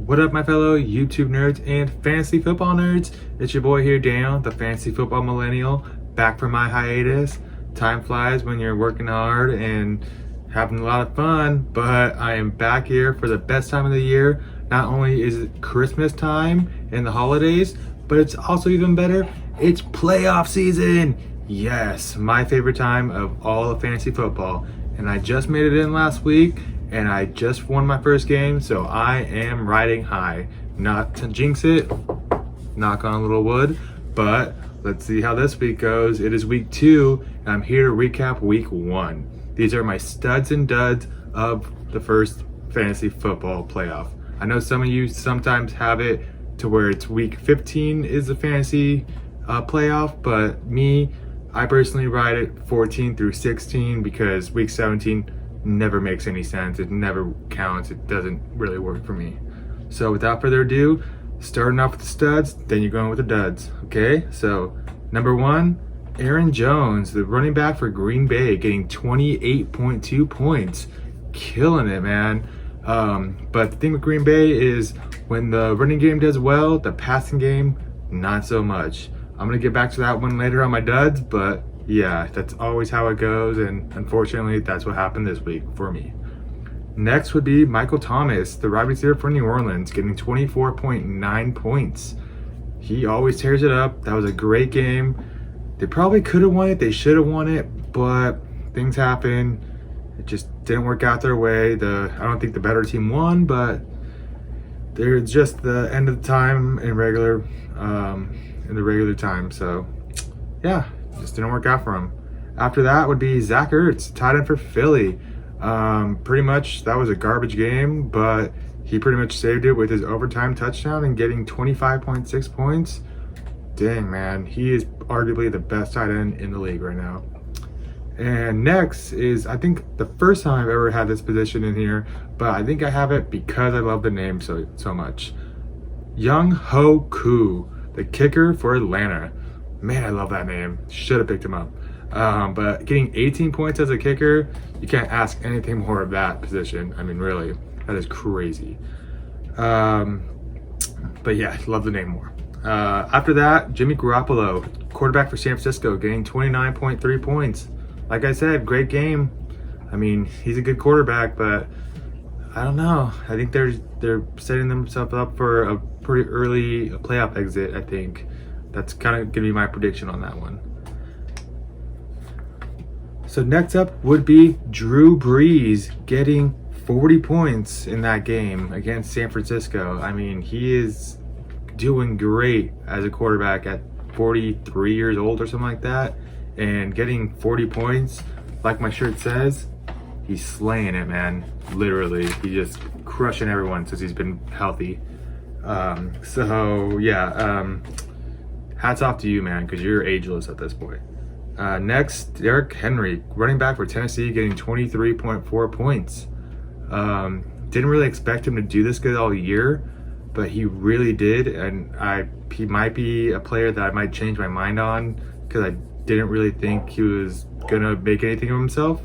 What up, my fellow YouTube nerds and fantasy football nerds? It's your boy here, Daniel, the fantasy football millennial, back from my hiatus. Time flies when you're working hard and having a lot of fun, but I am back here for the best time of the year. Not only is it Christmas time and the holidays, but it's also even better, it's playoff season. Yes, my favorite time of all of fantasy football. And I just made it in last week, and I just won my first game, so I am riding high. Not to jinx it, knock on a little wood, but let's see how this week goes. It is week 2, and I'm here to recap week 1. These are my studs and duds of the first fantasy football playoff. I know some of you sometimes have it to where it's week 15 is the fantasy playoff, but me, I personally ride it 14 through 16 because week 17 never makes any sense. It never counts. It doesn't really work for me. So without further ado, starting off with the studs, then you're going with the duds. Okay, so number 1, Aaron Jones, the running back for Green Bay, getting 28.2 points. Killing it, man. But the thing with Green Bay is when the running game does well, the passing game, not so much. I'm going to get back to that one later on my duds, but yeah, that's always how it goes, and unfortunately, that's what happened this week for me. Next would be Michael Thomas, the wide receiver for New Orleans, getting 24.9 points. He always tears it up. That was a great game. They probably could have won it. They should have won it, but things happen. It just didn't work out their way. I don't think the better team won, but they're just the end of the time in the regular time. So yeah, just didn't work out for him. After that would be Zach Ertz, tight end for Philly. Pretty much that was a garbage game, but he pretty much saved it with his overtime touchdown and getting 25.6 points. Dang, man, he is arguably the best tight end in the league right now. And next is, I think the first time I've ever had this position in here, but I think I have it because I love the name so much. Young Ho Koo, the kicker for Atlanta. Man, I love that name. Should have picked him up. But getting 18 points as a kicker, you can't ask anything more of that position. I mean, really, that is crazy. But yeah, love the name more. After that, Jimmy Garoppolo, quarterback for San Francisco, getting 29.3 points. Like I said, great game. I mean, he's a good quarterback, but I don't know. I think they're setting themselves up for a pretty early playoff exit, I think. That's kind of going to be my prediction on that one. So next up would be Drew Brees getting 40 points in that game against San Francisco. I mean, he is doing great as a quarterback at 43 years old or something like that. And getting 40 points, like my shirt says, he's slaying it, man. Literally, he's just crushing everyone since he's been healthy. So yeah, hats off to you, man, because you're ageless at this point. Next, Derrick Henry, running back for Tennessee, getting 23.4 points. Didn't really expect him to do this good all year, but he really did, and he might be a player that I might change my mind on because I didn't really think he was gonna make anything of himself,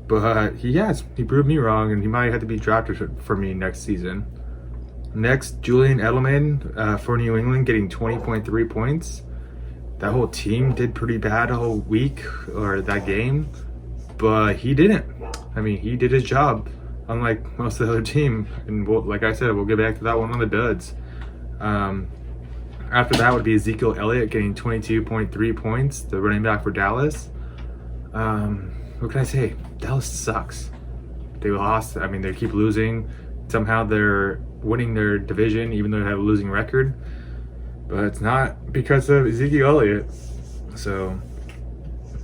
but he has. He proved me wrong, and he might have to be drafted for me next season. Next, Julian Edelman for New England, getting 20.3 points. That whole team did pretty bad a whole week, or that game, but he didn't. I mean, he did his job, unlike most of the other team, and like I said, we'll get back to that one on the duds. After that would be Ezekiel Elliott getting 22.3 points, the running back for Dallas. What can I say? Dallas sucks. They lost. I mean, they keep losing. Somehow they're winning their division, even though they have a losing record. But it's not because of Ezekiel Elliott. So,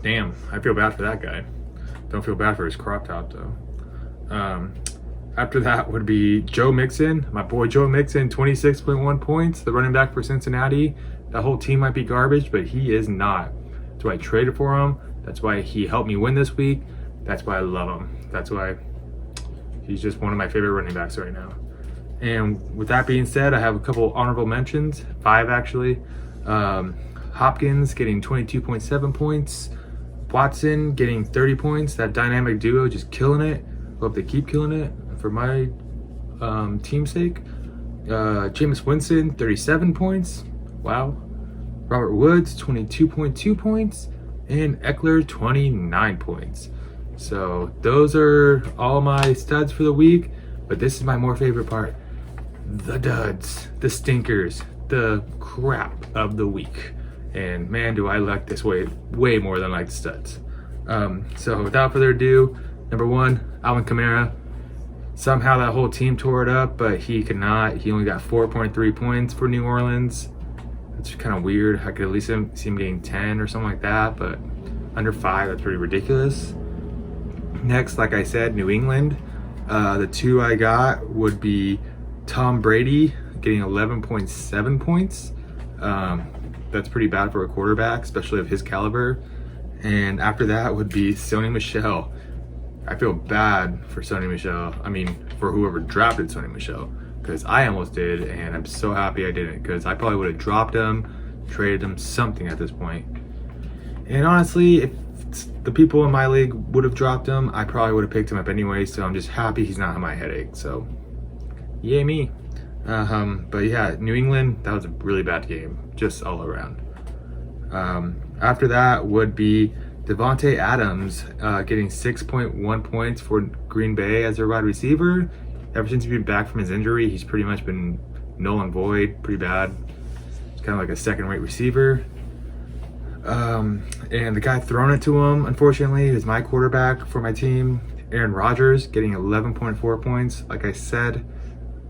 damn, I feel bad for that guy. Don't feel bad for his crop top, though. After that would be Joe Mixon, my boy Joe Mixon, 26.1 points, the running back for Cincinnati. That whole team might be garbage, but he is not. That's why I traded for him. That's why he helped me win this week. That's why I love him. That's why he's just one of my favorite running backs right now. And with that being said, I have a couple honorable mentions, 5 actually. Hopkins getting 22.7 points. Watson getting 30 points. That dynamic duo just killing it. Hope they keep killing it for my team's sake. Jameis Winston, 37 points. Wow. Robert Woods, 22.2 points. And Eckler, 29 points. So those are all my studs for the week. But this is my more favorite part. The duds, the stinkers, the crap of the week. And man, do I like this way more than I like the studs. So without further ado, number one, Alvin Kamara. Somehow that whole team tore it up, but he could not. He only got 4.3 points for New Orleans. That's kind of weird. I could at least see him getting 10 or something like that, but under 5, that's pretty ridiculous. Next, like I said, New England. The two I got would be Tom Brady getting 11.7 points. That's pretty bad for a quarterback, especially of his caliber. And after that would be Sony Michel. I feel bad for Sony Michel. I mean, for whoever drafted Sony Michel, because I almost did, and I'm so happy I didn't, because I probably would have dropped him, traded him, something at this point. And honestly, if the people in my league would have dropped him, I probably would have picked him up anyway, so I'm just happy he's not on my headache. So, yay me. But yeah, New England, that was a really bad game, just all around. After that would be Devontae Adams getting 6.1 points for Green Bay as their wide receiver. Ever since he's been back from his injury, he's pretty much been null and void, pretty bad. It's kind of like a second-rate receiver. And the guy throwing it to him, unfortunately, is my quarterback for my team, Aaron Rodgers, getting 11.4 points. Like I said,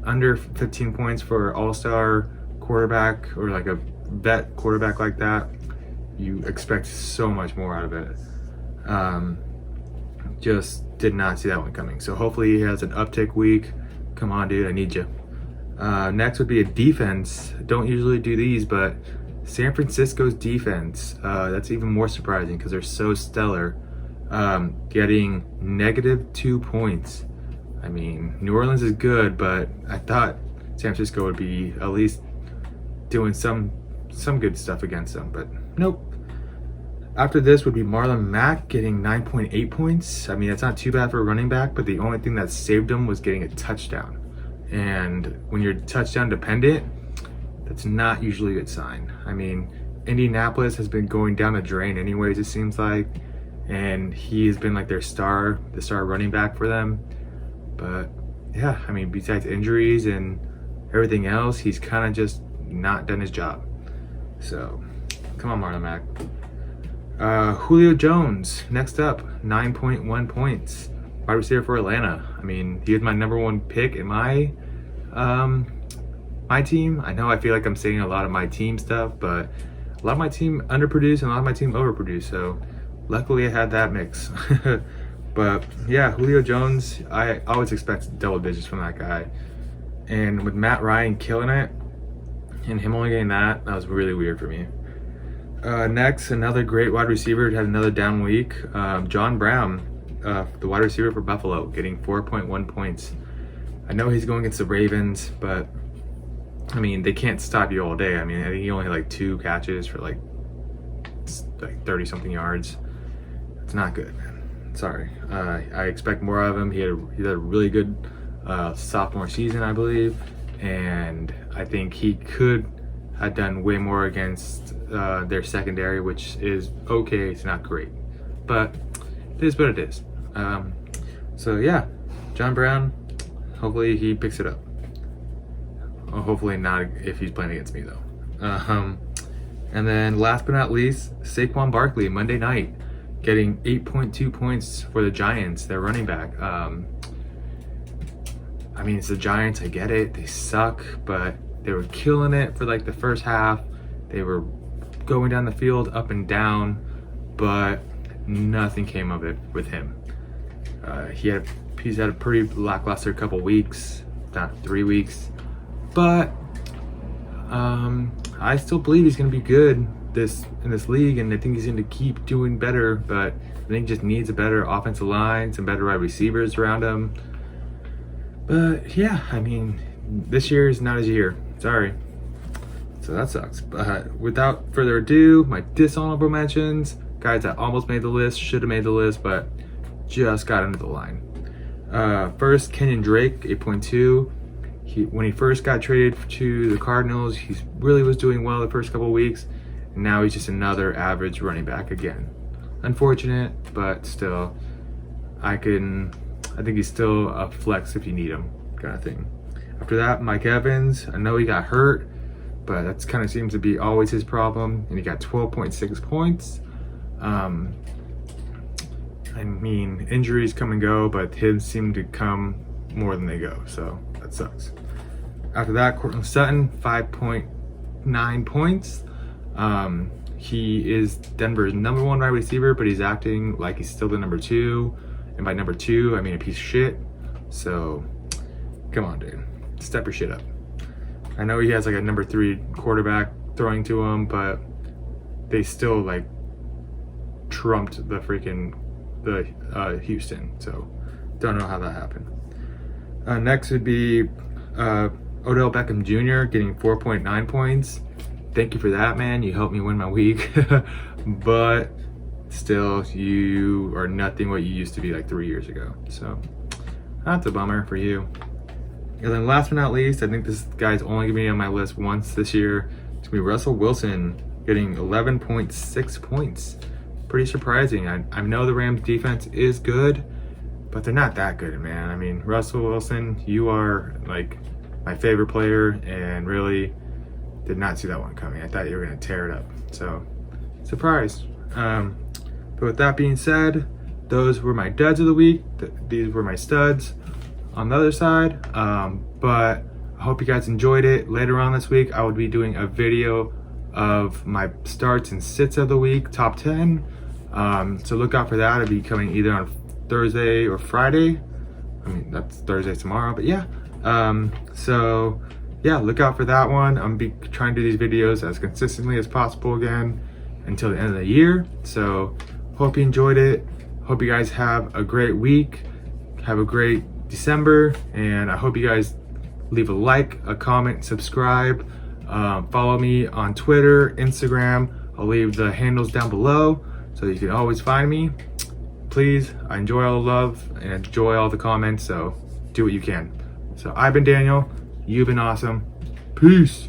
under 15 points for all-star quarterback or like a vet quarterback like that. You expect so much more out of it. Just did not see that one coming. So hopefully he has an uptick week. Come on, dude, I need you. Next would be a defense. Don't usually do these, but San Francisco's defense, that's even more surprising because they're so stellar. Getting -2 points. I mean, New Orleans is good, but I thought San Francisco would be at least doing some good stuff against them, but nope. After this would be Marlon Mack getting 9.8 points. I mean, that's not too bad for a running back, but the only thing that saved him was getting a touchdown. And when you're touchdown dependent, that's not usually a good sign. I mean, Indianapolis has been going down the drain anyways, it seems like, and he's been like the star running back for them. But yeah, I mean, besides injuries and everything else, he's kind of just not done his job. So, come on, Marlon Mack. Julio Jones, next up, 9.1 points. Wide receiver for Atlanta. I mean, he was my number one pick in my team. I know I feel like I'm saying a lot of my team stuff, but a lot of my team underproduced and a lot of my team overproduced. So, luckily I had that mix. But yeah, Julio Jones, I always expect double digits from that guy. And with Matt Ryan killing it, and him only getting that was really weird for me. Next, another great wide receiver had another down week. John Brown, the wide receiver for Buffalo, getting 4.1 points. I know he's going against the Ravens, but I mean, they can't stop you all day. I mean, I think he only had like 2 catches for like 30 something yards. It's not good, man. Sorry. I expect more of him. He had a really good sophomore season, I believe, and I think he could have done way more against their secondary, which is okay. It's not great, but it is what it is. So yeah, John Brown, hopefully he picks it up. Hopefully not if he's playing against me though. And then last but not least, Saquon Barkley, Monday night, getting 8.2 points for the Giants, their running back. I mean, it's the Giants, I get it, they suck, but they were killing it for like the first half. They were going down the field up and down, but nothing came of it with him. He's had a pretty lackluster couple weeks, not 3 weeks, but I still believe he's going to be good in this league, and I think he's going to keep doing better, but I think he just needs a better offensive line, some better wide receivers around him. But yeah, I mean, this year is not his year. Sorry. So that sucks. But without further ado, my dishonorable mentions, guys that almost made the list, should have made the list, but just got into the line. First, Kenyon Drake, 8.2. When he first got traded to the Cardinals, he really was doing well the first couple of weeks, and now he's just another average running back again. Unfortunate, but still, I think he's still a flex if you need him, kind of thing. After that, Mike Evans, I know he got hurt, but that kind of seems to be always his problem, and he got 12.6 points. I mean, injuries come and go, but his seem to come more than they go, so that sucks. After that, Courtland Sutton, 5.9 points. He is Denver's number 1 wide receiver, but he's acting like he's still the number 2. And by number 2, I mean a piece of shit. So, come on, dude. Step your shit up. I know he has like a number 3 quarterback throwing to him, but they still like trumped the Houston. So, don't know how that happened. Next would be Odell Beckham Jr. getting 4.9 points. Thank you for that, man. You helped me win my week. But still, you are nothing what you used to be like 3 years ago. So that's a bummer for you. And then last but not least, I think this guy's only gonna be on my list once this year. It's gonna be Russell Wilson getting 11.6 points. Pretty surprising. I know the Rams defense is good, but they're not that good, man. I mean, Russell Wilson, you are like my favorite player, and really did not see that one coming. I thought you were gonna tear it up. So, surprised. But with that being said, those were my duds of the week. These were my studs on the other side. But I hope you guys enjoyed it. Later on this week, I will be doing a video of my starts and sits of the week, top 10. So look out for that. It'll be coming either on Thursday or Friday. I mean, that's Thursday tomorrow, but yeah. So yeah, look out for that one. I'm gonna be trying to do these videos as consistently as possible again until the end of the year. So hope you enjoyed it. Hope you guys have a great week. Have a great December, and I hope you guys leave a like, a comment, subscribe. Follow me on Twitter, Instagram. I'll leave the handles down below so you can always find me. Please, I enjoy all the love and enjoy all the comments, so do what you can. So I've been Daniel. You've been awesome. Peace.